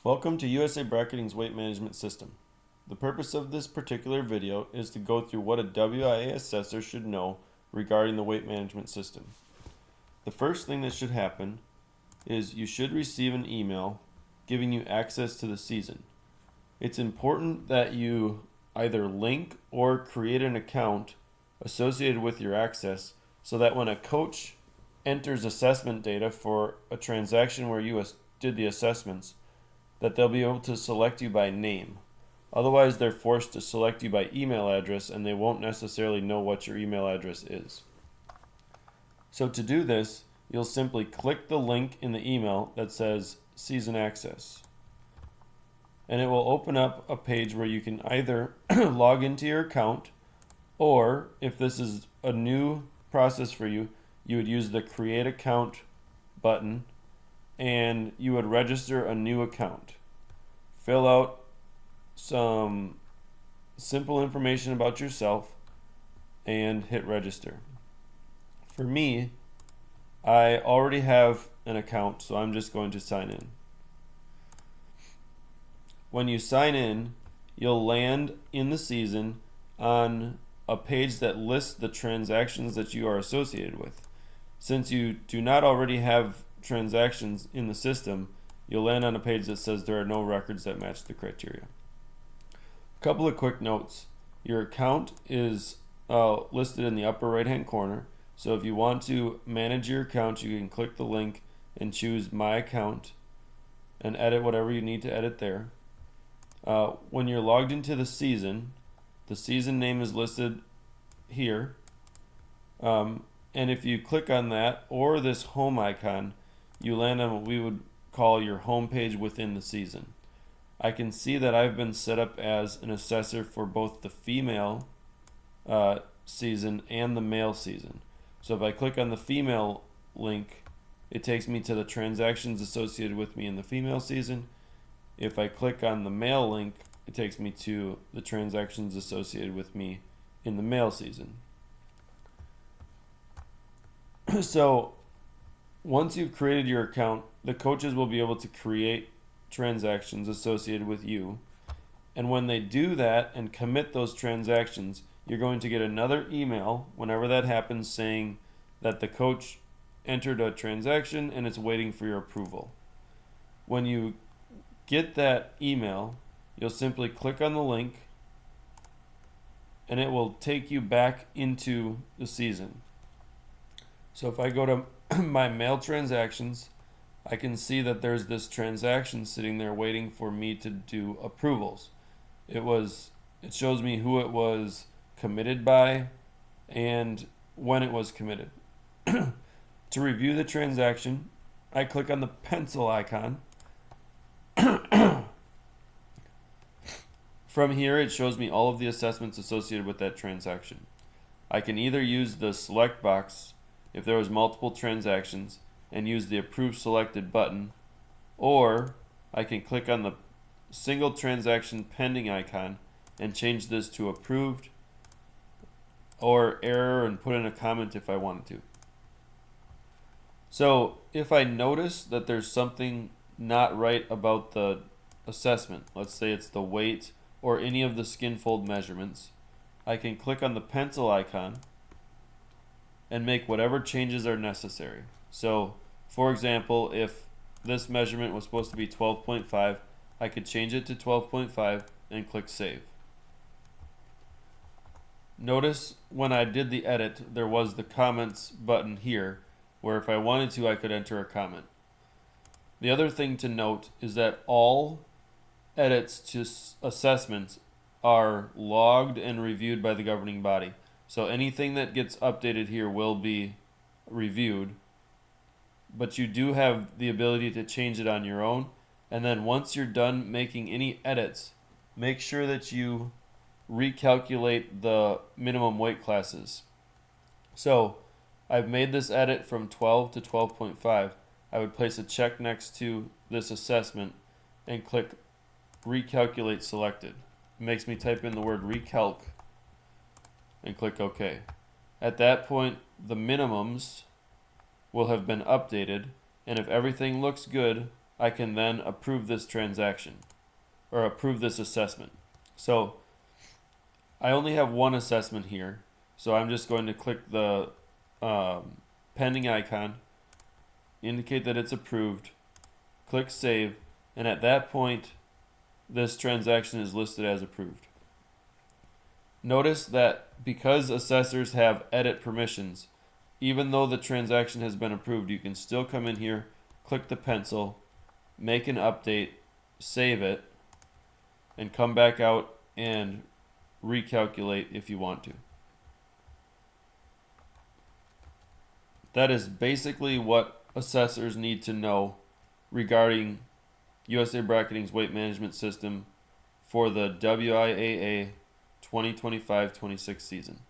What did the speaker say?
Welcome to USA Bracketing's weight management system. The purpose of this particular video is to go through what a WIAA assessor should know regarding the weight management system. The first thing that should happen is you should receive an email giving you access to the season. It's important that you either link or create an account associated with your access so that when a coach enters assessment data for a transaction where you did the assessments, that they'll be able to select you by name. Otherwise, they're forced to select you by email address and they won't necessarily know what your email address is. So to do this, you'll simply click the link in the email that says Season Access. And it will open up a page where you can either log into your account, or if this is a new process for you, you would use the Create Account button and you would register a new account. Fill out some simple information about yourself and hit register. For me, I already have an account, so I'm just going to sign in. When you sign in, you'll land in the season on a page that lists the transactions that you are associated with. Since you do not already have transactions in the system, you'll land on a page that says there are no records that match the criteria. A couple of quick notes. Your account is listed in the upper right hand corner, so if you want to manage your account, you can click the link and choose My Account and edit whatever you need to edit there. When you're logged into the season name is listed here, and if you click on that or this home icon, you land on what we would call your home page within the season. I can see that I've been set up as an assessor for both the female season and the male season. So if I click on the female link, it takes me to the transactions associated with me in the female season. If I click on the male link, it takes me to the transactions associated with me in the male season. So once you've created your account, the coaches will be able to create transactions associated with you. And when they do that and commit those transactions, you're going to get another email whenever that happens saying that the coach entered a transaction and it's waiting for your approval. When you get that email, you'll simply click on the link and it will take you back into the season. So if I go to my mail transactions, I can see that there's this transaction sitting there waiting for me to do approvals. It shows me who it was committed by and when it was committed. To review the transaction, I click on the pencil icon. From here, it shows me all of the assessments associated with that transaction. I can either use the select box if there was multiple transactions and use the Approve Selected button, or I can click on the single transaction pending icon and change this to approved or error and put in a comment if I wanted to. So if I notice that there's something not right about the assessment, let's say it's the weight or any of the skin fold measurements, I can click on the pencil icon and make whatever changes are necessary. So for example, if this measurement was supposed to be 12.5, I could change it to 12.5 and click Save. Notice when I did the edit, there was the comments button here, where if I wanted to, I could enter a comment. The other thing to note is that all edits to assessments are logged and reviewed by the governing body. So anything that gets updated here will be reviewed, but you do have the ability to change it on your own. And then once you're done making any edits, make sure that you recalculate the minimum weight classes. So I've made this edit from 12 to 12.5. I would place a check next to this assessment and click Recalculate Selected. It makes me type in the word recalc and click OK. At that point, the minimums will have been updated, and if everything looks good, I can then approve this transaction or approve this assessment. So I only have one assessment here, so I'm just going to click the pending icon, indicate that it's approved, click save, and at that point this transaction is listed as approved. Notice that because assessors have edit permissions, even though the transaction has been approved, you can still come in here, click the pencil, make an update, save it, and come back out and recalculate if you want to. That is basically what assessors need to know regarding USA Bracketing's weight management system for the WIAA 2025-26 season.